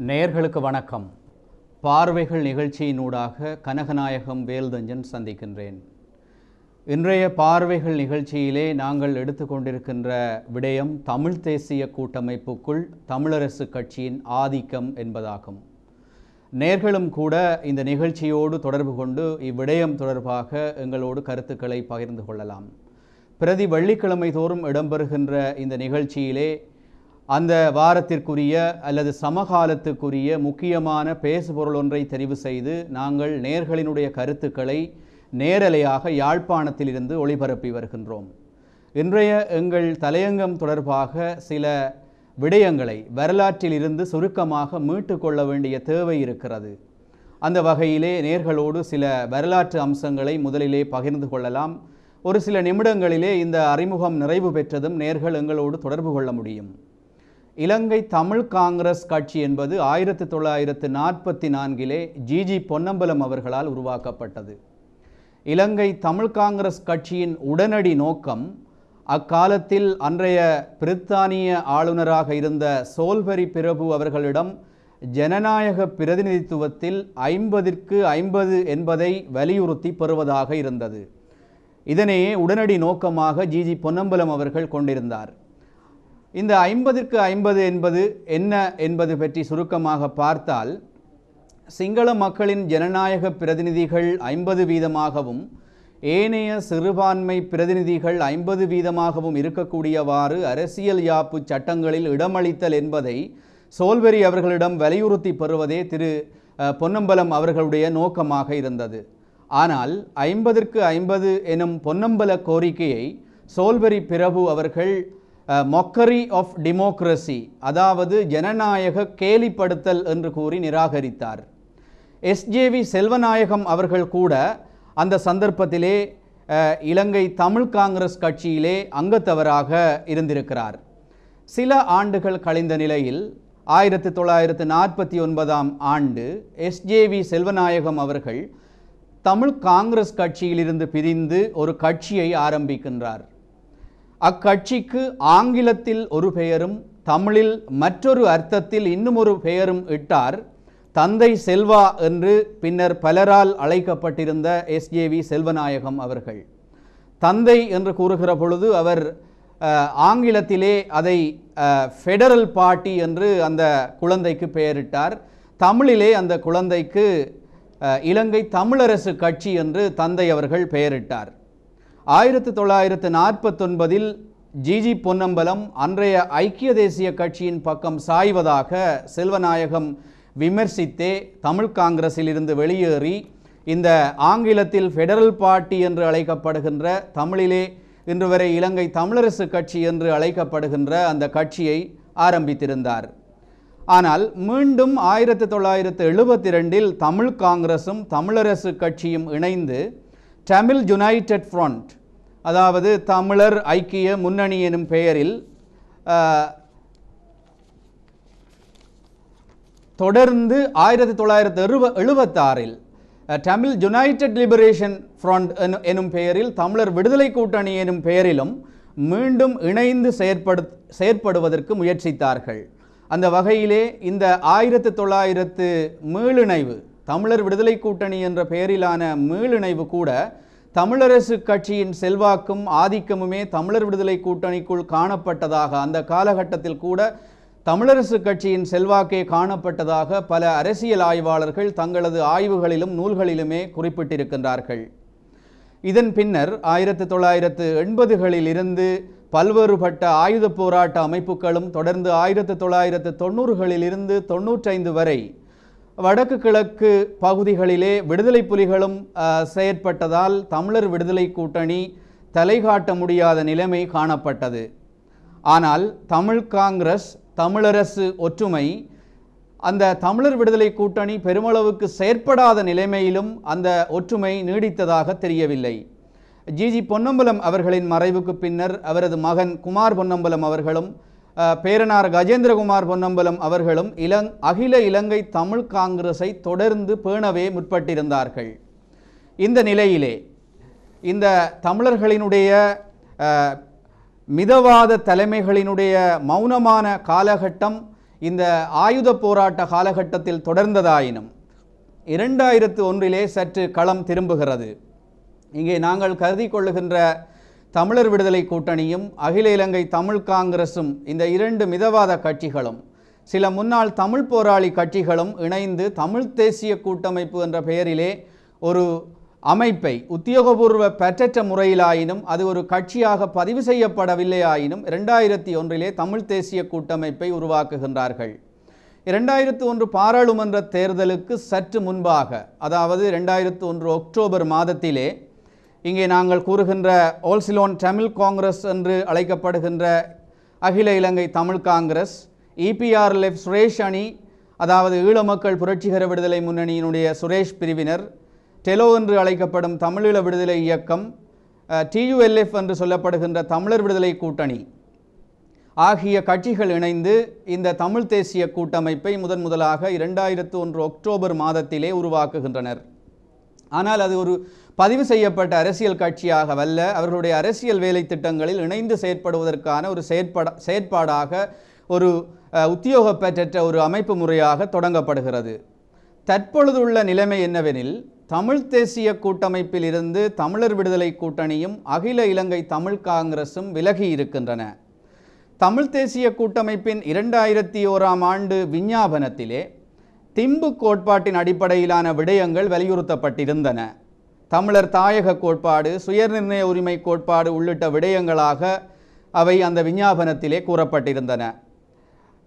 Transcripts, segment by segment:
நேயர்களுக்கு வணக்கம். பார்வைகள் நிகழ்ச்சியினூடாக கனகநாயகம் வேல்தஞ்சன் சந்திக்கின்றேன். இன்றைய பார்வைகள் நிகழ்ச்சியிலே நாங்கள் எடுத்துக்கொண்டிருக்கின்ற விடயம் தமிழ் தேசிய கூட்டமைப்புக்குள் தமிழரசு கட்சியின் ஆதிக்கம் என்பதாகும். நேயர்களும் கூட இந்த நிகழ்ச்சியோடு தொடர்பு கொண்டு இவ்விடயம் தொடர்பாக எங்களோடு கருத்துக்களை பகிர்ந்து கொள்ளலாம். பிரதி வெள்ளிக்கிழமை தோறும் இடம்பெறுகின்ற இந்த நிகழ்ச்சியிலே அந்த வாரத்திற்குரிய அல்லது சமகாலத்துக்குரிய முக்கியமான பேசுபொருள் ஒன்றை தெரிவு செய்து நாங்கள் நேயர்களினுடைய கருத்துக்களை நேரலையாக யாழ்ப்பாணத்திலிருந்து ஒளிபரப்பி வருகின்றோம். இன்றைய எங்கள் தலையங்கம் தொடர்பாக சில விடயங்களை வரலாற்றிலிருந்து சுருக்கமாக மீட்டு கொள்ள வேண்டிய தேவை இருக்கிறது. அந்த வகையிலே நேயர்களோடு சில வரலாற்று அம்சங்களை முதலிலே பகிர்ந்து கொள்ளலாம். ஒரு சில நிமிடங்களிலே இந்த அறிமுகம் நிறைவு பெற்றதும் நேயர்கள் எங்களோடு தொடர்பு கொள்ள முடியும். இலங்கை தமிழ் காங்கிரஸ் கட்சி என்பது 1944 ஜி பொன்னம்பலம் அவர்களால் உருவாக்கப்பட்டது. இலங்கை தமிழ் காங்கிரஸ் கட்சியின் உடனடி நோக்கம் அக்காலத்தில் அன்றைய பிரித்தானிய ஆளுநராக இருந்த சோல்பரி பிரபு அவர்களிடம் ஜனநாயக பிரதிநிதித்துவத்தில் 50க்கு 50 என்பதை வலியுறுத்தி பெறுவதாக இருந்தது. இதனையே உடனடி நோக்கமாக ஜி பொன்னம்பலம் அவர்கள் கொண்டிருந்தார். இந்த 50க்கு 50 என்பது என்ன என்பது பற்றி சுருக்கமாக பார்த்தால், சிங்கள மக்களின் ஜனநாயக பிரதிநிதிகள் 50% ஏனைய சிறுபான்மை பிரதிநிதிகள் 50% இருக்கக்கூடியவாறு அரசியல் யாப்பு சட்டங்களில் இடமளித்தல் என்பதை சோல்பரி அவர்களிடம் வலியுறுத்தி பெறுவதே திரு பொன்னம்பலம் அவர்களுடைய நோக்கமாக இருந்தது. ஆனால் 50க்கு 50 எனும் பொன்னம்பல கோரிக்கையை சோல்பரி பிரபு அவர்கள் மொக்கரி ஆஃப் டெமோக்ரசி, அதாவது ஜனநாயக கேலிப்படுத்தல் என்று கூறி நிராகரித்தார். எஸ்ஜேவி செல்வநாயகம் அவர்கள் கூட அந்த சந்தர்ப்பத்திலே இலங்கை தமிழ் காங்கிரஸ் கட்சியிலே அங்கத்தவராக இருந்திருக்கிறார். சில ஆண்டுகள் கழிந்த நிலையில் 1949 ஆண்டு எஸ்ஜேவி செல்வநாயகம் அவர்கள் தமிழ் காங்கிரஸ் கட்சியிலிருந்து பிரிந்து ஒரு கட்சியை ஆரம்பிக்கின்றார். அக்கட்சிக்கு ஆங்கிலத்தில் ஒரு பெயரும் தமிழில் மற்றொரு அர்த்தத்தில் இன்னும் ஒரு பெயரும் இட்டார். தந்தை செல்வா என்று பின்னர் பலரால் அழைக்கப்பட்டிருந்த எஸ்ஜேவி செல்வநாயகம் அவர்கள். தந்தை என்று கூறுகிற பொழுது அவர் ஆங்கிலத்திலே அதை ஃபெடரல் பார்ட்டி என்று அந்த குழந்தைக்கு பெயரிட்டார். தமிழிலே அந்த குழந்தைக்கு இலங்கை தமிழரசு கட்சி என்று தந்தை அவர்கள் பெயரிட்டார். 1949 ஜி பொன்னம்பலம் அன்றைய ஐக்கிய தேசிய கட்சியின் பக்கம் சாய்வதாக செல்வநாயகம் விமர்சித்தே தமிழ் காங்கிரஸில் இருந்து வெளியேறி இந்த ஆங்கிலத்தில் ஃபெடரல் பார்ட்டி என்று அழைக்கப்படுகின்ற, தமிழிலே இன்று வரை இலங்கை தமிழரசு கட்சி என்று அழைக்கப்படுகின்ற அந்த கட்சியை ஆரம்பித்திருந்தார். ஆனால் மீண்டும் 1972 தமிழ் காங்கிரசும் தமிழரசு கட்சியும் இணைந்து தமிழ் யுனைடெட் ஃப்ரண்ட், அதாவது தமிழர் ஐக்கிய முன்னணி எனும் பெயரில் தொடர்ந்து 1976 தமிழ் யுனைடெட் லிபரேஷன் ஃப்ரண்ட் எனும் பெயரில் தமிழர் விடுதலை கூட்டணி எனும் பெயரிலும் மீண்டும் இணைந்து செயற்படுவதற்கு முயற்சித்தார்கள். அந்த வகையிலே இந்த 1900 மீளிணைவு, தமிழர் விடுதலை கூட்டணி என்ற பெயரிலான மீளிணைவு கூட தமிழரசு கட்சியின் செல்வாக்கும் ஆதிக்கமுமே தமிழர் விடுதலை கூட்டணிக்குள் காணப்பட்டதாக, அந்த காலகட்டத்தில் கூட தமிழரசு கட்சியின் செல்வாக்கே காணப்பட்டதாக பல அரசியல் ஆய்வாளர்கள் தங்களது ஆய்வுகளிலும் நூல்களிலுமே குறிப்பிட்டிருக்கின்றார்கள். இதன் பின்னர் 1980களில் இருந்து பல்வேறுபட்ட ஆயுத போராட்ட அமைப்புகளும் தொடர்ந்து 1990களில் இருந்து 95 வரை வடக்கு கிழக்கு பகுதிகளிலே விடுதலை புலிகளும் செயற்பட்டதால் தமிழர் விடுதலை கூட்டணி தலைகாட்ட முடியாத நிலைமை காணப்பட்டது. ஆனால் தமிழ் காங்கிரஸ், தமிழரசு ஒற்றுமை, அந்த தமிழர் விடுதலை கூட்டணி பெருமளவுக்கு செயற்படாத நிலைமையிலும் அந்த ஒற்றுமை நீடித்ததாக தெரியவில்லை. ஜி பொன்னம்பலம் அவர்களின் மறைவுக்கு பின்னர் அவரது மகன் குமார் பொன்னம்பலம் அவர்களும் பேரனார் கஜேந்திரகுமார் பொன்னம்பலம் அவர்களும் அகில இலங்கை தமிழ் காங்கிரஸை தொடர்ந்து பேணவே முற்பட்டிருந்தார்கள். இந்த நிலையிலே இந்த தமிழர்களினுடைய மிதவாத தலைமைகளினுடைய மௌனமான காலகட்டம் இந்த ஆயுத போராட்ட காலகட்டத்தில் தொடர்ந்ததாயினும் 2001 சற்று களம் திரும்புகிறது. இங்கே நாங்கள் கருதி கொள்ளுகின்ற தமிழர் விடுதலை கூட்டணியும் அகில இலங்கை தமிழ் காங்கிரசும் இந்த இரண்டு மிதவாத கட்சிகளும் சில முன்னாள் தமிழ் போராளி கட்சிகளும் இணைந்து தமிழ் தேசிய கூட்டமைப்பு என்ற பெயரிலே ஒரு அமைப்பை உத்தியோகபூர்வ பெற்றற்ற முறையிலாயினும் அது ஒரு கட்சியாக பதிவு செய்யப்படவில்லையாயினும் 2001 தமிழ் தேசிய கூட்டமைப்பை உருவாக்குகின்றார்கள். 2001 பாராளுமன்ற தேர்தலுக்கு சற்று முன்பாக, அதாவது 2001 அக்டோபர் மாதத்திலே இங்கே நாங்கள் கூறுகின்ற ஆல் சிலோன் தமிழ் காங்கிரஸ் என்று அழைக்கப்படுகின்ற அகில இலங்கை தமிழ் காங்கிரஸ், EPRLF சுரேஷ் அணி, அதாவது ஈழ மக்கள் புரட்சிகர விடுதலை முன்னணியினுடைய சுரேஷ் பிரிவினர், டெலோ என்று அழைக்கப்படும் தமிழீழ விடுதலை இயக்கம், TULF என்று சொல்லப்படுகின்ற தமிழர் விடுதலை கூட்டணி ஆகிய கட்சிகள் இணைந்து இந்த தமிழ் தேசிய கூட்டமைப்பை முதலாக 2001 அக்டோபர் மாதத்திலே உருவாக்குகின்றனர். ஆனால் அது ஒரு பதிவு செய்யப்பட்ட அரசியல் கட்சியாகவல்ல, அவர்களுடைய அரசியல் வேலை திட்டங்களில் இணைந்து செயற்படுவதற்கான ஒரு செயற்பாடாக ஒரு உத்தியோகப்பற்ற ஒரு அமைப்பு முறையாக தொடங்கப்படுகிறது. தற்பொழுதுள்ள நிலைமை என்னவெனில், தமிழ் தேசிய கூட்டமைப்பில் இருந்து தமிழர் விடுதலை கூட்டணியும் அகில இலங்கை தமிழ் காங்கிரசும் விலகி இருக்கின்றன. தமிழ் தேசிய கூட்டமைப்பின் 2001 ஆண்டு விஞ்ஞாபனத்திலே திம்பு கோட்பாட்டின் அடிப்படையிலான விடயங்கள் வலியுறுத்தப்பட்டிருந்தன. தமிழர் தாயக கோட்பாடு, சுயநிர்ணய உரிமை கோட்பாடு உள்ளிட்ட விடயங்களாக அவை அந்த விஞ்ஞாபனத்திலே கூறப்பட்டிருந்தன.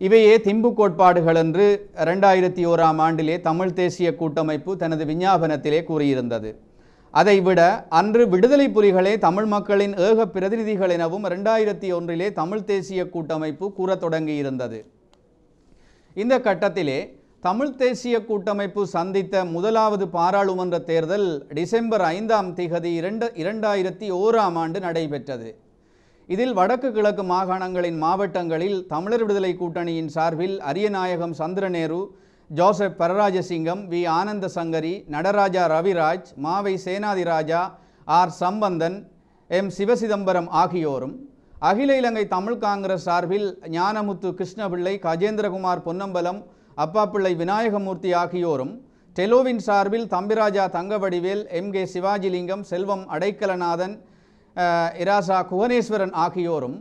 இவையே திம்பு கோட்பாடுகள் என்று 2001 ஆண்டிலே தமிழ் தேசிய கூட்டமைப்பு தனது விஞ்ஞாபனத்திலே கூறியிருந்தது. அதைவிட அன்று விடுதலை புலிகளே தமிழ் மக்களின் ஏக பிரதிநிதிகள் எனவும் 2001 தமிழ் தேசிய கூட்டமைப்பு கூறத் தொடங்கியிருந்தது. இந்த கட்டத்திலே தமிழ் தேசிய கூட்டமைப்பு சந்தித்த முதலாவது பாராளுமன்ற தேர்தல் டிசம்பர் 5 2001 ஆண்டு நடைபெற்றது. இதில் வடக்கு கிழக்கு மாகாணங்களின் மாவட்டங்களில் தமிழர் விடுதலை கூட்டணியின் சார்பில் Ariyanayagam Chandranehru, Joseph Pararajasingam, we Ananda Sankari, Nataraja Raviraj, Mavai Senathirajah, R Sampanthan, M Sivachidambaram ஆகியோரும், அகில இலங்கை தமிழ் காங்கிரஸ் சார்பில் ஞானமுத்து கிருஷ்ணபிள்ளை, கஜேந்திரகுமார் பொன்னம்பலம், அப்பாப்பிள்ளை விநாயகமூர்த்தி ஆகியோரும், டெலோவின் சார்பில் தம்பிராஜா தங்கவடிவேல், MK சிவாஜிலிங்கம், செல்வம் அடைக்கலநாதன், இராசா குகனேஸ்வரன் ஆகியோரும்,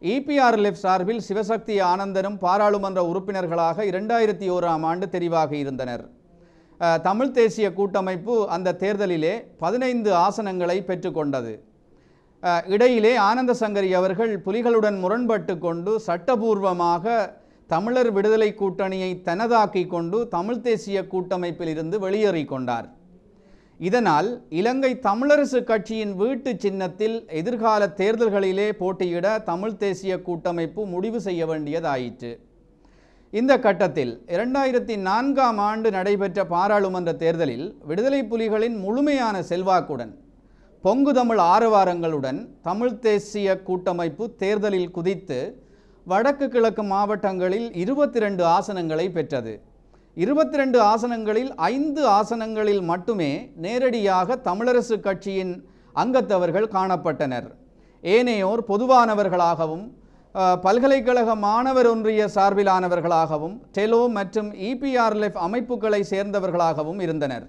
EPRLF சார்பில் சிவசக்தி ஆனந்தனும் பாராளுமன்ற உறுப்பினர்களாக 2001 ஆண்டு தெரிவாகி இருந்தனர். தமிழ் தேசிய கூட்டமைப்பு அந்த தேர்தலிலே 15 ஆசனங்களை பெற்றுக்கொண்டது. இடையிலே ஆனந்த சங்கரி அவர்கள் புலிகளுடன் முரண்பட்டு கொண்டு சட்டபூர்வமாக தமிழர் விடுதலை கூட்டணியை தனதாக்கி கொண்டு தமிழ் தேசிய கூட்டமைப்பில் இருந்து வெளியேறிக்கொண்டார். இதனால் இலங்கை தமிழரசு கட்சியின் வீட்டு சின்னத்தில் எதிர்கால தேர்தல்களிலே போட்டியிட தமிழ் தேசிய கூட்டமைப்பு முடிவு செய்ய வேண்டியதாயிற்று. இந்த கட்டத்தில் 2004 ஆண்டு நடைபெற்ற பாராளுமன்ற தேர்தலில் விடுதலை புலிகளின் முழுமையான செல்வாக்குடன் பொங்கு தமிழ் ஆரவாரங்களுடன் தமிழ் தேசிய கூட்டமைப்பு தேர்தலில் குதித்து வடக்கு கிழக்கு மாவட்டங்களில் 22 ஆசனங்களை பெற்றது. 22 ஆசனங்களில் 5 ஆசனங்களில் மட்டுமே நேரடியாக தமிழரசு கட்சியின் அங்கத்தவர்கள் காணப்பட்டனர். ஏனையோர் பொதுவானவர்களாகவும் பல்கலைக்கழக மாணவர் ஒன்றிய சார்பிலானவர்களாகவும் டெலோ மற்றும் EPRLF அமைப்புகளை சேர்ந்தவர்களாகவும் இருந்தனர்.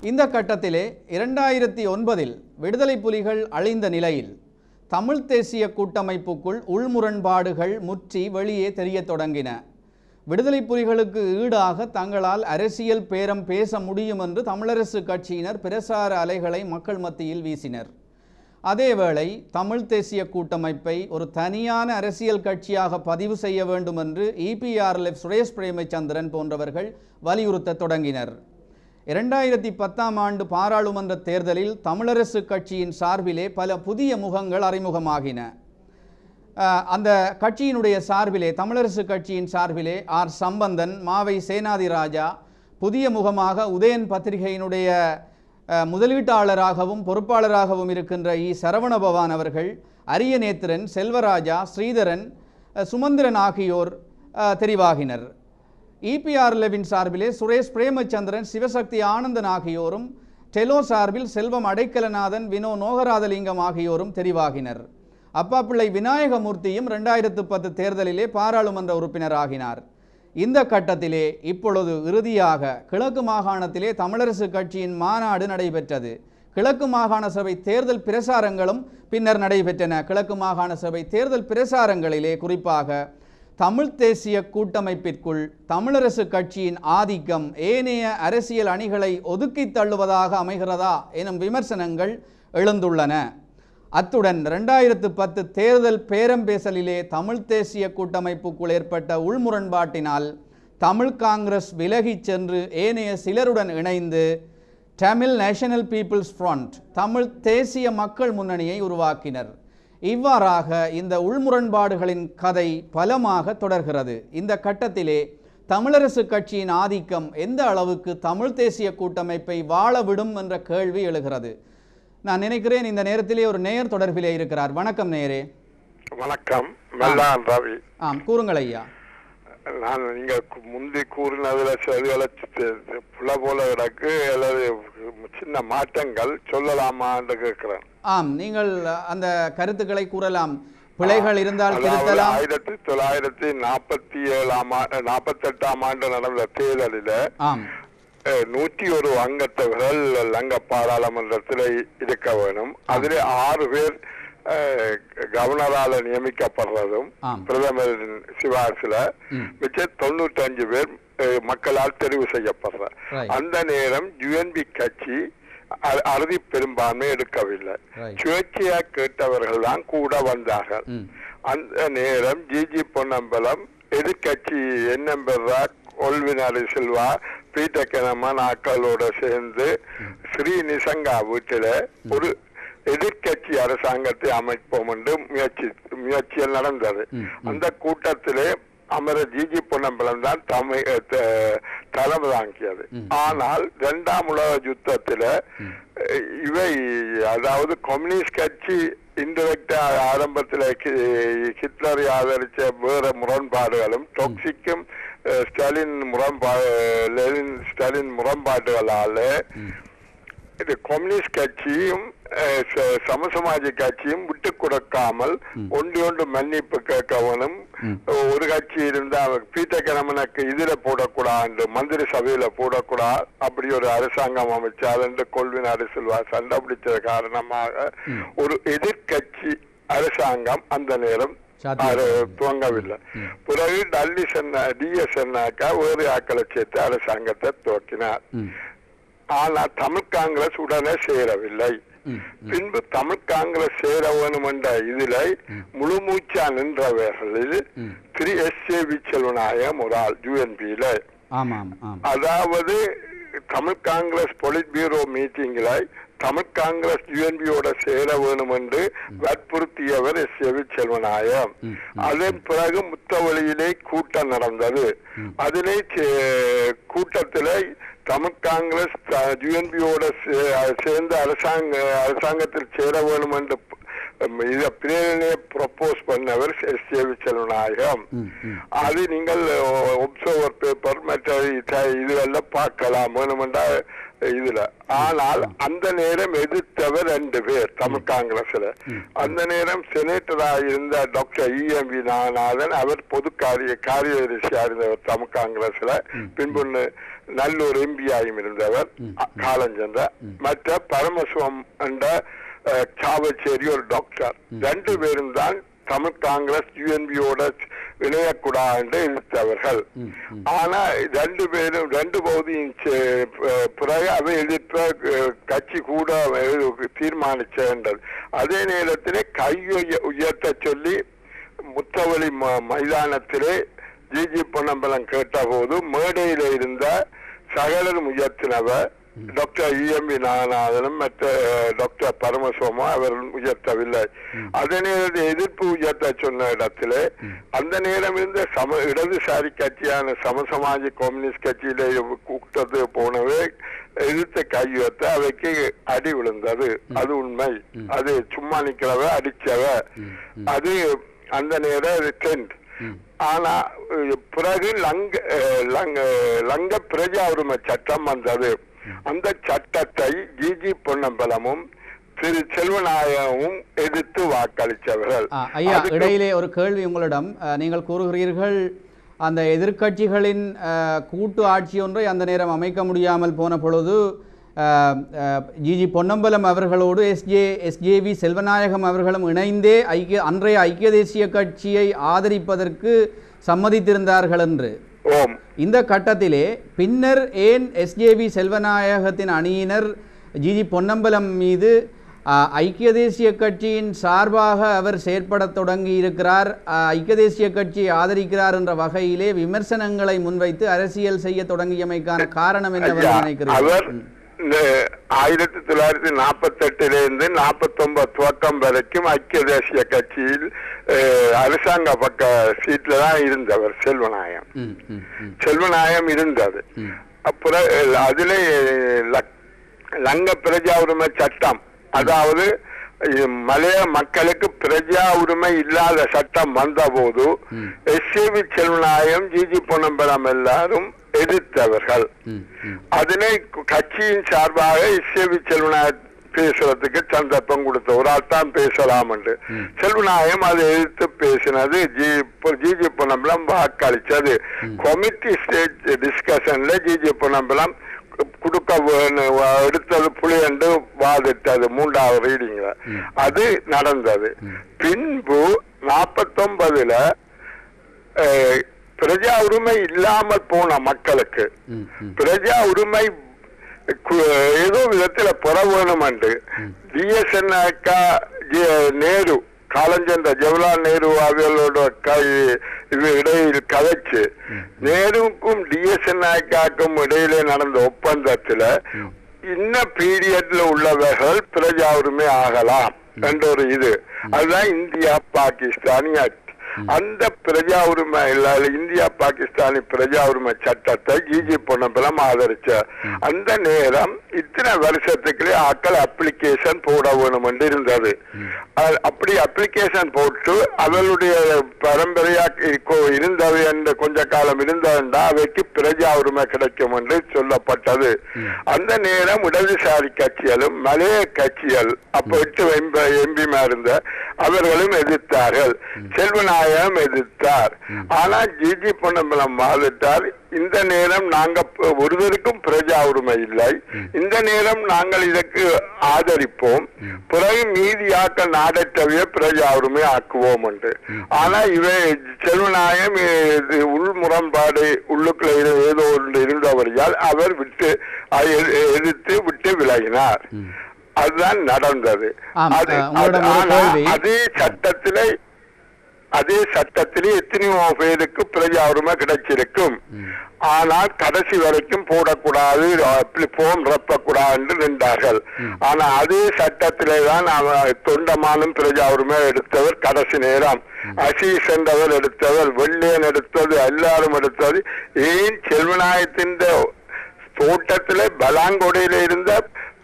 இந்த கட்டத்திலே 2009 விடுதலை புலிகள் அழிந்த நிலையில் தமிழ் தேசிய கூட்டமைப்புக்குள் உள்முரண்பாடுகள் முற்றி வெளியே தெரிய தொடங்கின. விடுதலை புலிகளுக்கு ஈடாக தங்களால் அரசியல் பேரம் பேச முடியும் என்று தமிழரசு கட்சியினர் பிரசார அலைகளை மக்கள் மத்தியில் வீசினர். அதேவேளை தமிழ் தேசிய கூட்டமைப்பை ஒரு தனியான அரசியல் கட்சியாக பதிவு செய்ய வேண்டும் என்று EPRLF சுரேஷ் பிரேமச்சந்திரன் போன்றவர்கள் வலியுறுத்த தொடங்கினர். 2010 ஆண்டு பாராளுமன்ற தேர்தலில் தமிழரசு கட்சியின் சார்பிலே பல புதிய முகங்கள் அறிமுகமாகின. அந்த கட்சியினுடைய சார்பிலே, தமிழரசு கட்சியின் சார்பிலே ஆர் சம்பந்தன், மாவை சேனாதிராஜா, புதிய முகமாக உதயன் பத்திரிகையினுடைய முதலீட்டாளராகவும் பொறுப்பாளராகவும் இருக்கின்ற சரவணபவான் அவர்கள், அரியநேத்திரன், செல்வராஜா, ஸ்ரீதரன், சுமந்திரன் ஆகியோர் தெரிவாகினர். EPRLவின் சார்பிலே சுரேஷ் பிரேமச்சந்திரன், சிவசக்தி ஆனந்தன் ஆகியோரும், டெலோ சார்பில் செல்வம் அடைக்கலநாதன், வினோ நோகராதலிங்கம் ஆகியோரும் தெரிவாகினர். அப்பாப்பிள்ளை விநாயகமூர்த்தியும் 2010 தேர்தலிலே பாராளுமன்ற உறுப்பினராகினார். இந்த கட்டத்திலே இப்பொழுது இறுதியாக கிழக்கு மாகாணத்திலே தமிழரசு கட்சியின் மாநாடு நடைபெற்றது. கிழக்கு மாகாண சபை தேர்தல் பிரசாரங்களும் பின்னர் நடைபெற்றன. கிழக்கு மாகாண சபை தேர்தல் பிரசாரங்களிலே குறிப்பாக தமிழ் தேசிய கூட்டமைப்பிற்குள் தமிழரசு கட்சியின் ஆதிக்கம் ஏனைய அரசியல் அணிகளை ஒதுக்கி தள்ளுவதாக அமைகிறதா எனும் விமர்சனங்கள் எழுந்துள்ளன. அத்துடன் 2010 தேர்தல் பேரம்பேசலிலே தமிழ் தேசிய கூட்டமைப்புக்குள் ஏற்பட்ட உள்முரண்பாட்டினால் தமிழ் காங்கிரஸ் விலகிச் சென்று ஏனைய சிலருடன் இணைந்து Tamil national peoples front Tamil தேசிய மக்கள் முன்னணியை உருவாக்கினர். இவ்வாறாக இந்த உள்முரண்பாடுகளின் கதை பலமாக தொடர்கிறது. இந்த கட்டத்திலே தமிழரசு கட்சியின் ஆதிக்கம் எந்த அளவுக்கு தமிழ் தேசிய கூட்டமைப்பை வாழவிடும் என்ற கேள்வி எழுகிறது. நான் நினைக்கிறேன் இந்த நேரத்திலே ஒரு நேயர் தொடர்பிலே இருக்கிறார். வணக்கம் நேயரே. வணக்கம். ரவி. கூறுங்கள் ஐயா. நான் நீங்க முந்தி கூறினதுல செவிகளை புல போல கிடக்கு அல்லது சின்ன மாற்றங்கள் சொல்லலாமா என்று கேட்கிறேன். நீங்கள் அந்த கருத்துக்களை கூறலாம். பிழைகள் இருந்தால் திருத்தலாம். 1947-48 ஆண்டு நடந்த தேர்தலில் 101 அங்கத்தவர்கள் லங்க பாராளுமன்றத்தில் இருக்க வேணும். அதிலே 6 பேர் கவர்னரால நியமிக்கப்படுறதும் பிரதமரின் சிபாரிசுல மிச்சம் 95 பேர் மக்களால் தெரிவு செய்யப்படுற. அந்த நேரம் யுஎன்பி கட்சி அறுதி பெரும்பான்மை எடுக்கவில்லை. சுயேட்சையா கேட்டவர்கள் தான் கூட வந்தார்கள். அந்த நேரம் ஜிஜி பொன்னம்பலம் எதிர்கட்சி என்னம்பெறா கொல்வினாரி சில்வா பீட்டர் கெனமன் ஆக்களோட சேர்ந்து ஸ்ரீ நிசங்கா வீட்டில ஒரு எதிர்கட்சி அரசாங்கத்தை அமைப்போம் என்று முயற்சியில் நடந்தது. அந்த கூட்டத்திலே அமர ஜிஜி பொன்னம்பலம் தான் தலைமை தாங்கியது. ஆனால் 2ஆம் உலக யுத்தத்தில் இவை அதாவது கம்யூனிஸ்ட் கட்சி இன்டெரக்டா ஆரம்பத்தில் ஹிட்லரை ஆதரிச்ச வேற முரண்பாடுகளும் டாக்சிக்கும் ஸ்டாலின் முரண்பாடுகளால இது கம்யூனிஸ்ட் கட்சியும் சமசமாஜ கட்சியும் விட்டு கொடுக்காமல் ஒன்று மன்னிப்பு கேட்கவனும் ஒரு கட்சி இருந்தா பீட்டர் கெனமனுக்கு இதுல போடக்கூடாது, மந்திரி சபையில போடக்கூடாது, அப்படி ஒரு அரசாங்கம் அமைச்சால் என்று கொள்வினார் சில்வா சண்டை பிடிச்சது காரணமாக ஒரு எதிர்கட்சி அரசாங்கம் அந்த நேரம் துவங்கவில்லை. பிறகு டிஎஸ் வேறு ஆக்களை சேர்த்து அரசாங்கத்தை துவக்கினார். ஆனால் தமிழ் காங்கிரஸ் உடனே சேரவில்லை. பின்பு தமிழ் காங்கிரஸ் சேர வேணும் என்ற இதில் முழு மூச்சா நின்றவர்களில் திரு எஸ்.ஏ.வி. செல்வநாயகம் ஒரு ஆள் யுஎன்பியில, அதாவது தமிழ் காங்கிரஸ் பொலிட் பியூரோ மீட்டிங்ல தமிழ் காங்கிரஸ் யுஎன்பியோட சேர வேணும் என்று வற்புறுத்தியவர் எஸ்.ஏ.வி. செல்வநாயகம். அதன் பிறகு முத்தவழியிலே கூட்டம் நடந்தது. அதிலே கூட்டத்திலே தமிழ் காங்கிரஸ் யுஎன்பியோட சேர்ந்து அரசாங்கத்தில் சேர வேணும் என்று இத பிரேரணையை ப்ரொபோஸ் பண்ணவர் எஸ்.ஏ.வி. செல்வநாயகம். அது நீங்கள் ஒப்சர்வர் பேப்பர் மற்ற இதுவெல்லாம் பார்க்கலாம் வேணுமென்றா இதுல. ஆனால் அந்த நேரம் எதிர்த்தவர் 2 பேர் தமிழ் காங்கிரஸ்ல. அந்த நேரம் செனேட்டராக இருந்த டாக்டர் இ.எம்.வி. நாகநாதன், அவர் பொது காரியதரிசியா இருந்தவர் தமிழ் காங்கிரஸ்ல. பின்பு நல்லூர் எம்பியாயும் இருந்தவர் காலஞ்சென்ற. மற்ற பரமசிவம் என்ற சாவச்சேரி ஒரு டாக்டர். 2 பேரும் தான் தமிழ் காங்கிரஸ் யுஎன்பியோட இணையக்கூடாது என்று எதிர்த்தவர்கள். ஆனா 2 பேரும் 2 பகுதியின் பிறகு அதை எதிர்த்த கட்சி கூட தீர்மானிச்சது. அதே நேரத்திலே கை உயர்த்த சொல்லி முத்தவழி மைதானத்திலே ஜிஜி பொன்னம்பலம் கேட்ட போது மேடையில இருந்த சகலரும் உயர்த்தினவர் டாக்டர் இ.எம்.வி. நாகநாதனும் மற்ற டாக்டர் பரமசிவமும் அவர்கள் உயர்த்தவில்லை. அதே நேரத்தில் எதிர்ப்பு உயர்த்த சொன்ன இடத்திலே அந்த நேரம் இருந்த இடதுசாரி கட்சியான சமசமாஜ கம்யூனிஸ்ட் கட்சியிலே கூட்டத்து போனவே எதிர்த்த கையுயர்த்த அவைக்கு அடி விழுந்தது. அது உண்மை. அது சும்மா நிக்கிறவ அடிச்சவ அது அந்த நேரம் ட்ரெண்ட். ஆனா பிறகு லங்க பிரஜா உரிமை சட்டம் வந்தது. அந்த சட்டத்தை ஜிஜி பொன்னம்பலமும் திரு செல்வநாயகமும் எதிர்த்து வாக்களித்தவர்கள். ஐயா, இடையிலே ஒரு கேள்வி உங்களிடம். நீங்கள் கூறுகிறீர்கள் அந்த எதிர்க்கட்சிகளின் கூட்டு ஆட்சி ஒன்றை அந்த நேரம் அமைக்க முடியாமல் போன பொழுது ஜிஜி பொன்னம்பலம் அவர்களோடு எஸ்ஜேவி செல்வநாயகம் அவர்களும் இணைந்தே அன்றைய ஐக்கிய தேசிய கட்சியை ஆதரிப்பதற்கு சம்மதித்திருந்தார்கள் என்று. இந்த கட்டத்திலே பின்னர் ஏன் எஸ்ஜேவி செல்வநாயகத்தின் அணியினர் ஜிஜி பொன்னம்பலம் மீது ஐக்கிய தேசிய கட்சியின் சார்பாக அவர் செயற்பட தொடங்கி இருக்கிறார், ஐக்கிய தேசிய கட்சியை ஆதரிக்கிறார் என்ற வகையிலே விமர்சனங்களை முன்வைத்து அரசியல் செய்ய தொடங்கியமைக்கான காரணம் என்னவென்று நினைக்கிறீர்கள்? 1948 49 துவக்கம் வரைக்கும் ஐக்கிய தேசிய கட்சியில் அரசாங்க பக்க சீட்ல தான் இருந்தவர் செல்வநாயகம் இருந்தது. அப்புறம் அதிலே லங்க பிரஜா உரிமை சட்டம், அதாவது மலைய மக்களுக்கு பிரஜா உரிமை இல்லாத சட்டம் வந்த போது எஸ்ஏவி செல்வநாயகம் ஜிஜி பொன்னம்பலம் எல்லாரும் எதிர்த்தவர்கள். அதனை கட்சியின் சார்பாக எஸ்ஏவி செல்வநாயகம் பேசுறதுக்கு சந்தர்ப்பம் கொடுத்த ஒரு ஆள் தான் பேசலாம் என்று செல்வநாயகம் அதை எதிர்த்து பேசினது. ஜிஜி பொன்னம்பலம் வாக்களிச்சது. கமிட்டி ஸ்டேட் டிஸ்கஷன்ல ஜிஜி பொன்னம்பலம் கொடுக்க எடுத்தது புலி என்று வாதிட்டது 3வது ரீடிங்ல. அது நடந்தது. பின்பு 49 பிரஜா உரிமை இல்லாமல் போன மக்களுக்கு பிரஜா உரிமை ஏதோ விதத்துல பெற வேணும் என்று நேரு காலஞ்சென்ற ஜவஹர்லால் நேரு அவர்களோட இடையில் கதைச்சு நேருக்கும் டிஎஸ்என் நாயக்காக்கும் இடையிலே நடந்த ஒப்பந்தத்துல இன்ன பீரியட்ல உள்ளவர்கள் பிரஜா உரிமை ஆகலாம் என்ற ஒரு இது. அதுதான் இந்தியா பாகிஸ்தானி ஆக்ட். அந்த பிரஜா உரிமை இந்தியா பாகிஸ்தானி பிரஜா உரிமை சட்டத்தை ஜிஜி பொன்னம்பலம் ஆதரிச்ச அந்த நேரம் இத்தனை வருஷத்துக்குள்ளே ஆக்கள் அப்ளிகேஷன் போட வேணும் என்று இருந்தது. அப்படி அப்ளிகேஷன் போட்டு அவளுடைய பரம்பரையா இருந்தது என்று கொஞ்ச காலம் இருந்ததுண்டா அவைக்கு பிரஜா உரிமை கிடைக்கும் என்று சொல்லப்பட்டது. அந்த நேரம் இடதுசாரி கட்சிகளும் மலைய கட்சிகள் அப்ப 8 எம்பிமா இருந்த அவர்களும் எதிர்த்தார்கள். செல்வநாயகம் எதிர்த்தார். ஆனா ஜிஜி பொன்னம்பலம் வாதிட்டார், இந்த நேரம் நாங்க ஒருவருக்கும் பிரஜா உரிமை இல்லை, இந்த நேரம் நாங்கள் இதற்கு ஆதரிப்போம், பிறகு மீதியாக்க நாடற்றவைய பிரஜா உரிமை ஆக்குவோம் என்று. ஆனா இவை செல்வநாயகம் உள் முரண்பாடு உள்ளுக்குள்ள ஏதோ ஒன்று இருந்தவரையால் அவர் எதிர்த்து விட்டு விலகினார். அதுதான் நடந்தது. அதே சட்டத்திலே எத்தனையோ பேருக்கு பிரஜா உரிமை கிடைச்சிருக்கும். ஆனால் கடைசி வரைக்கும் போடக்கூடாது, போம் ரப்பக்கூடாது என்று நின்றார்கள். ஆனா அதே சட்டத்திலே தான் தொண்டமானும் பிரஜா உரிமை எடுத்தவர் கடைசி நேரம். அசீஸ் என்றவர் எடுத்தவர், வெள்ளையன் எடுத்தது, எல்லாரும் எடுத்தது. ஏன் செல்வநாயகத்தின் தோட்டத்திலே பலாங்கொடையில இருந்த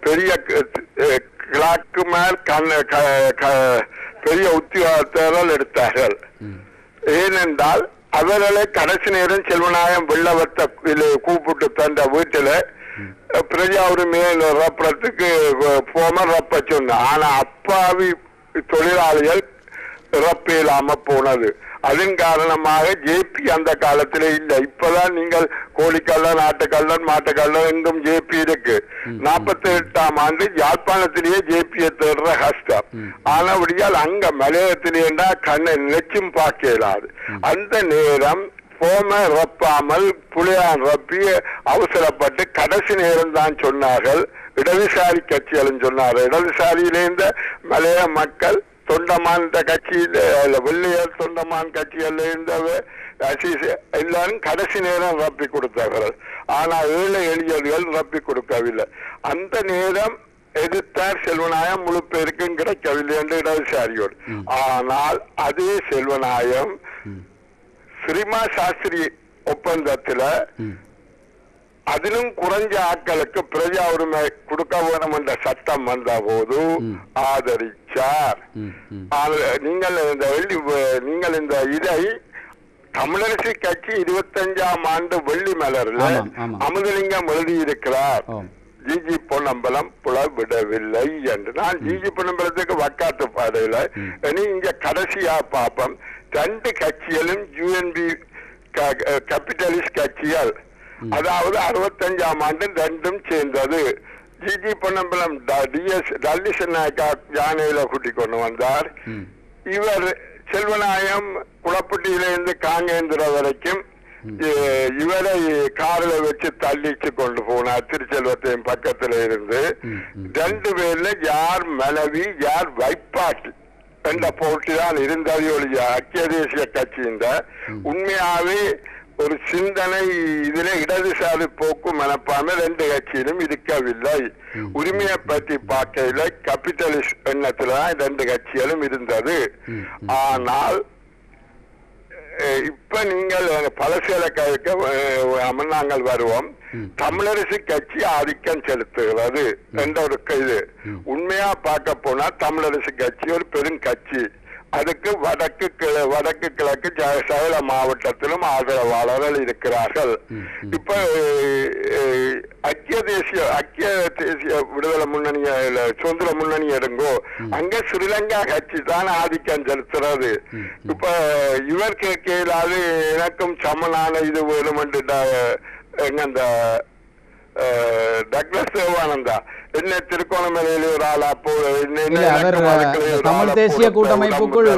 பெரிய கிழக்கு மேல் பெரிய உத்தியோகத்தர்கள் எடுத்தார்கள். ஏனென்றால் அவர்களை கடைசி நேரம் செல்வநாயகம் வெள்ளவத்தை கூப்பிட்டு தந்த வீட்டுல பிரஜா உரிமையை ரப்பறதுக்கு போம ரப்ப சொன்ன. ஆனா அப்பாவி தொழிலாளிகள் ரப்ப இல்லாம போனது. அதன் காரணமாக ஜேபி அந்த காலத்திலே இல்லை. இப்பதான் நீங்கள் கோழிக்கல்லன், ஆட்டுக்கல்லன், மாட்டுக்கல்லன் எங்கும் ஜேபி இருக்கு. 48ஆம் ஆண்டு யாழ்ப்பாணத்திலேயே ஜேபியை தேடுற கஷ்டம். ஆனபடியால் அங்க மலையத்திலேண்டா கண்ணை நினைச்சும் பார்க்க இயலாது. அந்த நேரம் போம ரப்பாமல் புளியான் ரப்பி அவசரப்பட்டு கடைசி நேரம் தான் சொன்னார்கள். இடதுசாரி கட்சிகளும் சொன்னார்கள். இடதுசாரியிலிருந்த மலைய மக்கள் தொண்டமான் கட்சியில வெள்ளையர் தொண்டமான் கட்சியில இருந்தவர் எல்லாரும் கடைசி நேரம் ரப்பி கொடுத்தார்கள். ஆனா ஏழை எளியர்கள் ரப்பி கொடுக்கவில்லை. அந்த நேரம் எதிர்த்தார் செல்வநாயகம், முழு பேருக்கும் கிடைக்கவில்லை என்று இடதுசாரியோடு. ஆனால் அதே செல்வநாயகம் ஸ்ரீமா சாஸ்திரி ஒப்பந்தத்துல அதிலும் குறைஞ்ச ஆட்களுக்கு பிரஜா உரிமை கொடுக்க வேணும் என்ற சட்டம் வந்த போது ஆதரிச்சார். நீங்கள் இந்த இதை தமிழரசு கட்சி 25ஆம் ஆண்டு வெள்ளி மலர்ல அமுதலிங்கம் எழுதியிருக்கிறார். ஜிஜி பொன்னம்பலம் புலவிடவில்லை என்று. நான் ஜிஜி பொன்னம்பலத்துக்கு வக்காத்து பாதையில இனி இங்க கடைசியா பாப்போம். 2 கட்சிகளும் யூஎன்பி கேபிட்டலிஸ்ட் கட்சிகள், அதாவது 65ஆம் ஆண்டு 2ம் சேர்ந்தது. ஜிஜி பொன்னம்பலம் டிஎஸ் டல்லிஸ் நாயக்கா யானையில கூட்டி கொண்டு வந்தார். இவர் செல்வநாயம் குளப்பட்டியிலிருந்து காங்கேந்திர வரைக்கும் இவரை காரில் வச்சு தள்ளிச்சு கொண்டு போனார். திருச்செல்வத்தையும் பக்கத்துல இருந்து 2 பேர்ல யார் மனைவி யார் வைப்பாட்டி என்ற போட்டி தான் இருந்தது ஒழிய ஐக்கிய தேசிய கட்சியின் உண்மையாவே ஒரு சிந்தனை இதுல இடதுசாரி போக்கு மனப்பான்மை 2 கட்சியிலும் இருக்கவில்லை. உரிமையை பற்றி பார்க்கையில கேபிட்டலிஸ்ட் எண்ணத்துலதான் 2 கட்சிகளும் இருந்தது. ஆனால் இப்ப நீங்கள் பலசேல நாங்கள் வருவோம். தமிழரசு கட்சி ஆதிக்கம் செலுத்துகிறது என்ற ஒரு இது. உண்மையா பார்க்க போனா தமிழரசு கட்சி ஒரு பெரும் கட்சி. அதுக்கு வடக்கு கிழக்கு சகல மாவட்டத்திலும் ஆதரவாளர்கள் இருக்கிறார்கள். இப்ப ஐக்கிய தேசிய விடுதலை முன்னணி சுதந்திர முன்னணி எடுங்கோ, அங்க ஸ்ரீலங்கா கட்சி தான் ஆதிக்கம் செலுத்துறது. இப்ப இவர் கேட்கலாது எனக்கும் சமனான இது வேணும் என்று எங்க அந்த டக்ளஸ் தேவானந்தா என்ன திருகோணமலையில் ஒரு ஆள் அப்போ தமிழ் தேசிய கூட்டமைப்புக்குள்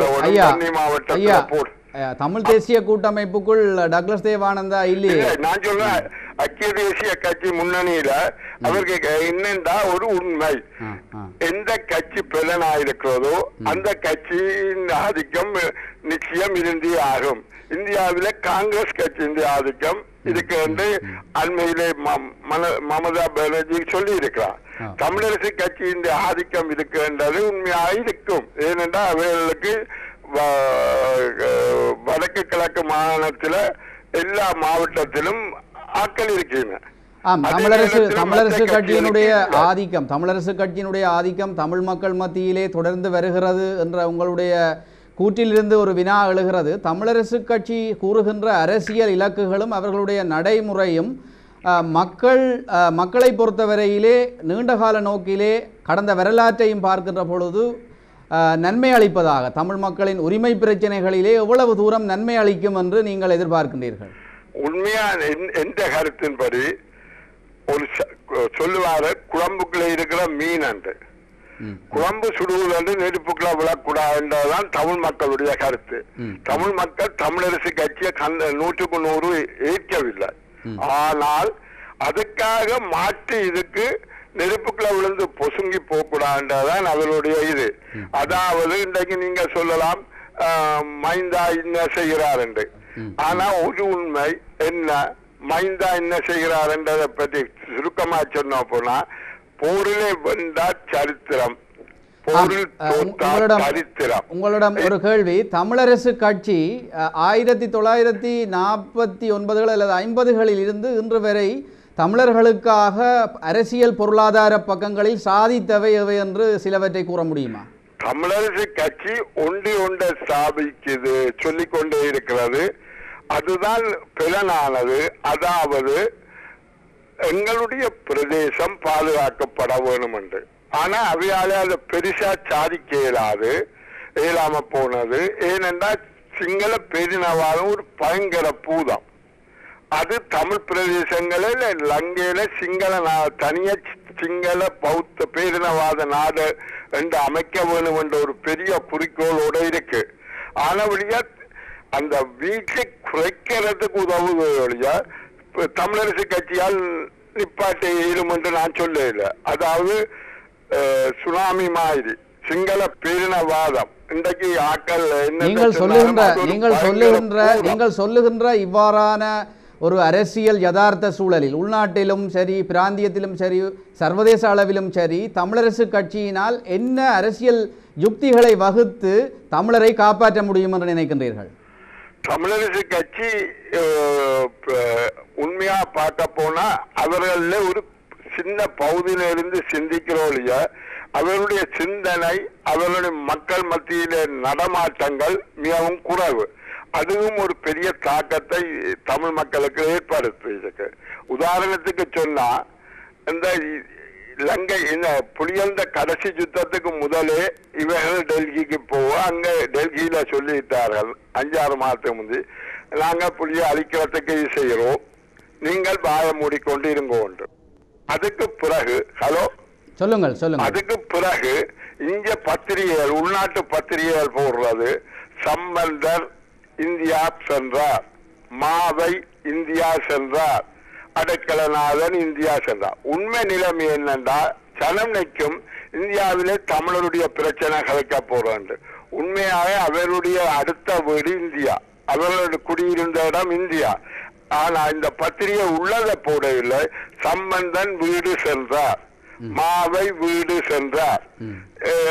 தமிழ் தேசிய கூட்டமைப்புக்குள் டக்ளஸ் தேவானந்தா இல்லையே. நான் சொல்றேன் ஐக்கிய தேசிய கட்சி முன்னணியில அவருக்கு என்னண்டா ஒரு உண்மை, எந்த கட்சி பிரதனாயிருக்கிறதோ அந்த கட்சியின் ஆதிக்கம் நிச்சயம் இருந்தே ஆகும். இந்தியாவில காங்கிரஸ் கட்சியின் ஆதிக்கம் இதுக்கு வந்து அண்மையிலே மமதா பானர்ஜி சொல்லி இருக்கிறார். தமிழரசு கட்சியின் ஆதிக்கம் இருக்குன்றது உண்மையாக இருக்கும். ஏனென்றால் அவர்களுக்கு வடக்கு கிழக்கு மாகாணத்துல எல்லா மாவட்டத்திலும் ஆட்கள் இருக்கின்றன. தமிழரசு கட்சியினுடைய ஆதிக்கம் தமிழ் மக்கள் மத்தியிலே தொடர்ந்து வருகிறது என்ற உங்களுடைய கூற்றிலிருந்து ஒரு வினா எழுகிறது. தமிழரசு கட்சி கூறுகின்ற அரசியல் இலக்குகளும் அவர்களுடைய நடைமுறையும் மக்களை பொறுத்தவரையிலே நீண்டகால நோக்கிலே கடந்த வரலாற்றையும் பார்க்கின்ற பொழுது நன்மை அளிப்பதாக, தமிழ் மக்களின் உரிமை பிரச்சனைகளிலே எவ்வளவு தூரம் நன்மை அளிக்கும் என்று நீங்கள் எதிர்பார்க்கின்றீர்கள்? உண்மையான எந்த கருத்தின்படி ஒரு சொல்லுவாரு, குழம்புக்குள்ள இருக்கிற மீன் என்று, குழம்பு சுடுவது என்று நெருப்புக்குள்ள விழக்கூடாதுன்றதுதான் தமிழ் மக்களுடைய கருத்து. தமிழ் மக்கள் தமிழரசு கட்சியை 100க்கு 100 ஏற்கவில்லை. ஆனால் அதுக்காக மாற்றி இதுக்கு நெருப்புக்குள்ள விழுந்து பொசுங்கி போகக்கூடாதுன்றதான் அவருடைய இது. அதாவது இன்றைக்கு நீங்க சொல்லலாம் மைந்தா என்ன செய்கிறார் என்று. ஆனா ஒரு உண்மை என்ன, மைந்தா என்ன செய்கிறார் என்றதை பற்றி சுருக்கமா சொன்ன போனா, போரிலே வென்றா சரித்திரம், உங்களிடம் ஒரு கேள்வி. தமிழரசு கட்சி 1949 அல்லது 50களில் இருந்து இன்று வரை தமிழர்களுக்காக அரசியல் பொருளாதார பக்கங்களில் சாதித்தவை எவை என்று சிலவற்றை கூற முடியுமா? தமிழரசு கட்சி ஒன்றை ஸ்தாபிக்குது சொல்லிக்கொண்டே இருக்கிறது. அதுதான் பிறனானது. அதாவது எங்களுடைய பிரதேசம் பாதுகாக்கப்பட வேணும் என்று. ஆனா அவையால அதை பெருசா சாதிக்க இயலாம போனது. ஏனென்றால் சிங்கள பேரினவாதம் ஒரு பயங்கர பூதம். அது தமிழ் பிரதேசங்களில் லங்கையில தனிய சிங்கள பௌத்த பேரினவாத நாடு என்று அமைக்க வேணும் என்ற ஒரு பெரிய குறிக்கோளோட இருக்கு. ஆனவழியா அந்த வீட்டை குறைக்கிறதுக்கு உதவுவதொழியா தமிழரசு கட்சியால் நிப்பாட்ட இயலும் என்று நான் சொல்லல. அதாவது சுனாமி மாதிரி சிங்கள பேரினவாதம் இன்றைக்கு ஆக்கள் நீங்கள் சொல்லுகின்ற இவ்வாறான ஒரு அரசியல் யதார்த்த சூழலில் உள்நாட்டிலும் சரி, பிராந்தியத்திலும் சரி, சர்வதேச அளவிலும் சரி, தமிழரசு கட்சியினால் என்ன அரசியல் யுக்திகளை வகுத்து தமிழரை காப்பாற்ற முடியும் என்று நினைக்கின்றீர்கள்? தமிழரசு கட்சி உண்மையா பார்க்க போனா அவர்கள ஒரு சின்ன பகுதியிலிருந்து சிந்திக்கிறோம். அவர்களுடைய சிந்தனை, அவர்களுடைய மக்கள் மத்தியில நடமாட்டங்கள் மிகவும் குறைவு. அதுவும் ஒரு பெரிய தாக்கத்தை தமிழ் மக்களுக்கு ஏற்படுத்தியிருக்கு. உதாரணத்துக்கு சொன்னா, இந்த இலங்கை இந்த புலியந்த கடைசி யுத்தத்துக்கு முதலே இவர்கள் டெல்லிக்கு போக அங்க டெல்லியில சொல்லிட்டார்கள் 5-6 மாதத்துக்கு முந்தி நாங்க புலியை அழிக்கிறதுக்கு இது செய்கிறோம், நீங்கள் வாயை மூடிக்கொண்டு இருங்க ஒன்று. அதுக்கு பிறகு சொல்லுங்கள் சொல்லுங்கள். அதுக்கு பிறகு இங்க பத்திரிகைகள் உள்நாட்டு பத்திரிகைகள் போடுறது சம்பந்தர் இந்தியா சென்றார், மாவை இந்தியா சென்றார், அடைக்கலநாதன் இந்தியா சென்றார். உண்மை நிலைமை என்னென்றா சனம் நிற்கும் இந்தியாவிலே தமிழருடைய பிரச்சனை கலைக்க போறான். உண்மையாக அவருடைய அடுத்த வீடு இந்தியா, அவர்களுடைய குடியிருந்த இடம் இந்தியா. ஆனா இந்த பத்திரிகை உள்ளதை போடவில்லை. சம்பந்தன் வீடு சென்றார், மாவை வீடு சென்றார்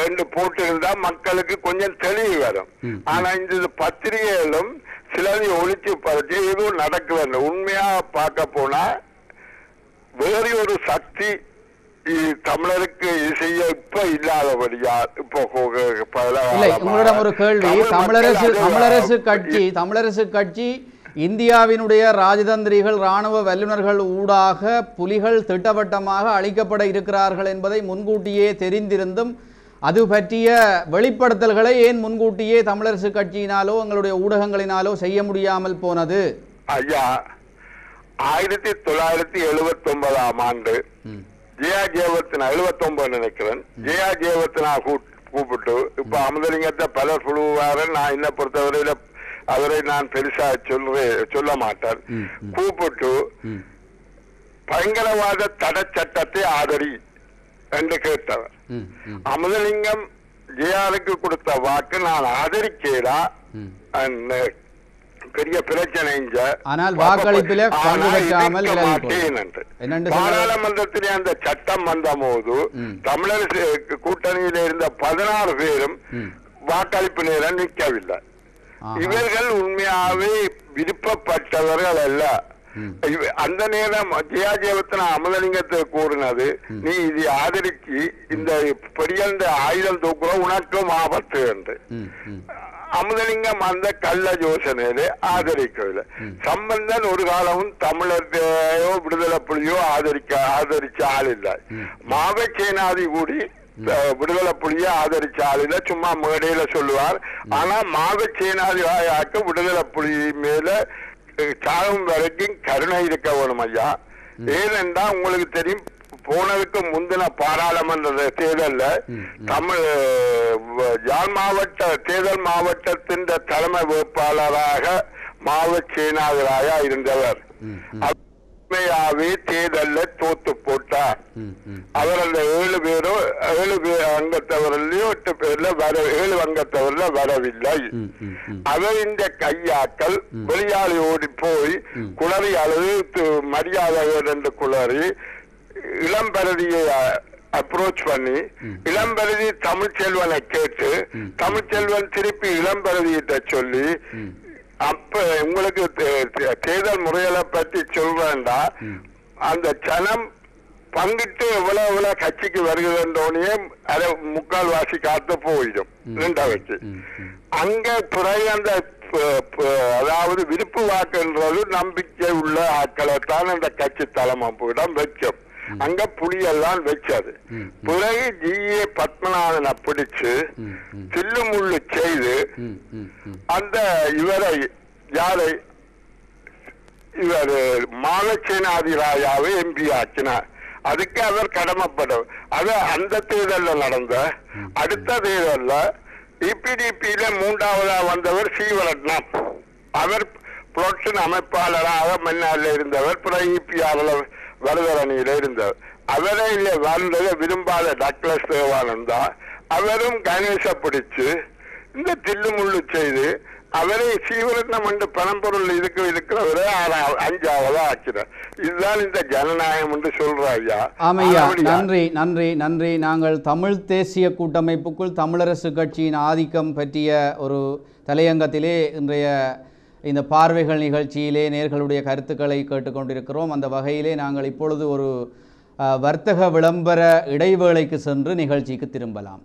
என்று போட்டிருந்தா மக்களுக்கு கொஞ்சம் தெளிவு வரும். ஆனா இந்த பத்திரிகைகளும் சிலரை ஒழிச்சு பறிச்சு எதுவும் நடக்கல. உண்மையா பார்க்க போனா வேறு ஒரு சக்தி தமிழருக்கு செய்ய இப்ப இல்லாதபடியா இப்போ உங்களிடம் ஒரு கேள்வி. தமிழரசு கட்சி இந்தியாவினுடைய ராஜதந்திரிகள் இராணுவ வல்லுநர்கள் ஊடாக புலிகள் திட்டவட்டமாக அழிக்கப்பட இருக்கிறார்கள் என்பதை முன்கூட்டியே தெரிந்திருந்தும் அது பற்றிய வெளிப்படுத்தல்களை ஏன் முன்கூட்டியே தமிழரசு கட்சியினாலோ எங்களுடைய ஊடகங்களினாலோ செய்ய முடியாமல் போனது? ஐயா, 1979 ஆண்டு ஜெயா ஜெயவர்த்தனா 79 நினைக்கிறேன், ஜெயா ஜெயவர்த்தனா கூப்பிட்டு இப்ப அமுதலிங்கத்தை பலர் சொல்லுவாரு. நான் என்ன பொறுத்தவரையில அவரை நான் பெருசா சொல்ல மாட்டேன். கூப்பிட்டு பயங்கரவாத தடை சட்டத்தை ஆதரி என்று கேட்டவர். அமுதலிங்கம் ஜெயாருக்கு கொடுத்த வாக்கு நான் ஆதரிக்கிறா பெரிய பிரச்சனை. ஆனால் வாக்களிப்பிலே பாராளுமன்றத்திலே அந்த சட்டம் வந்த போது தமிழரசு கூட்டணியில் இருந்த 16 பேரும் வாக்களிப்பு நேரம் நிற்கவில்லை. இவர்கள் உண்மையாவே விருப்பப்பட்டவர்கள் அல்ல. அந்த நேரம் ஜெயா ஜெயவர்த்தனா அமுதலிங்கத்தை கூறினது, நீ இதை ஆதரிச்சு இந்த பெரியந்த ஆயுதம் தூக்குற உனக்கும் ஆபத்து என்று. அமுதலிங்கம் அந்த கள்ள யோசனையிலே ஆதரிக்கவில்லை. சம்பந்தன் ஒரு காலமும் தமிழரையோ விடுதலை புலியோ ஆதரிச்ச ஆள் இல்லை. மாவை சேனாதி கூடி விடுதலை புலிய ஆதரிச்ச ஆள் இல்லை, சும்மா மேடையில சொல்லுவார். ஆனா மாவை சேனாதிராயாக்கு விடுதலை புலி மேல சாகும் வரைக்கும் கருணை இருக்க வேணும் ஐயா. ஏனென்றா உங்களுக்கு தெரியும், போனதுக்கு முந்தின பாராளுமன்ற தேர்தல்ல தமிழ் யாழ் மாவட்ட தேர்தல் மாவட்டத்தின் தலைமை வேட்பாளராக மாவ சேனாதிராயா இருந்தவர். உண்மையாவே தேர்தல்ல தோத்து போட்டார். அவர் அந்த 7 அங்கத்தவரிலையும் 8 பேர்ல 7 அங்கத்தவர்ல வரவில்லை. அவர் இந்த கையாக்கள் வெளியாளி ஓடி போய் குளறி அழுது மரியாதை என்று குளறி இளம்பரதியை அப்ரோச் பண்ணி இளம்பரதி தமிழ்ச்செல்வனை கேட்டு தமிழ்ச்செல்வன் திருப்பி இளம்பரதியிட்ட சொல்லி, அப்ப உங்களுக்கு தேர்தல் முறைகளை பற்றி சொல்றேன்டா, அந்த சனம் பங்கிட்டு எவ்வளவு கட்சிக்கு வருகிறோன்னே அதை 3/4 காத்து போயிடும் 2 அங்க பிறகு அந்த அதாவது விருப்பு வாக்குன்றது நம்பிக்கை உள்ள ஆட்களைத்தான் அந்த கட்சி தலைமையிடம் வைக்கும். அங்க புலியெல்லாம் வச்சது. பிறகு ஜி.ஏ. பத்மநாதனை பிடிச்சு தில்லுமுள்ளு செய்து அந்த யாரை இவர் மாவச்சேனாதிராயாவை எம்பி ஆக்கினார். அதுக்கு அவர் கடமைப்படும். அது அந்த தேர்தலில் நடந்த அடுத்த தேர்தல்ல இபிடிபியில 3ஆவதா வந்தவர் சீவரட்னம். அவர் புரட்சன் அமைப்பாளராக மன்னாரில் இருந்தவர். பிறகு இபிஆர்ல வரதரணியில இருந்தவர். அவரே இல்லை வாழ்ந்ததை விரும்பாத டக்ளஸ் தேவானந்தா அவரும் கணேச பிடிச்சு இந்த தில்லுமுள்ளு செய்து அவரை சீவரட்னம் என்று பணம்பொருள் இருக்கிறவரே 5ஆவதா ஆக்கிறார். இதுதான் இந்த ஜனநாயகம் என்று சொல்றாய்யா. ஆமையா, நன்றி நன்றி நன்றி. நாங்கள் தமிழ் தேசிய கூட்டமைப்புக்குள் தமிழரசு கட்சியின் ஆதிக்கம் பற்றிய ஒரு தலையங்கத்திலே இன்றைய இந்த பார்வைகள் நிகழ்ச்சியிலே நேர்களுடைய கருத்துக்களை கேட்டுக்கொண்டிருக்கிறோம். அந்த வகையிலே நாங்கள் இப்பொழுது ஒரு வர்த்தக விளம்பர இடைவேளைக்கு சென்று நிகழ்ச்சிக்கு திரும்பலாம்.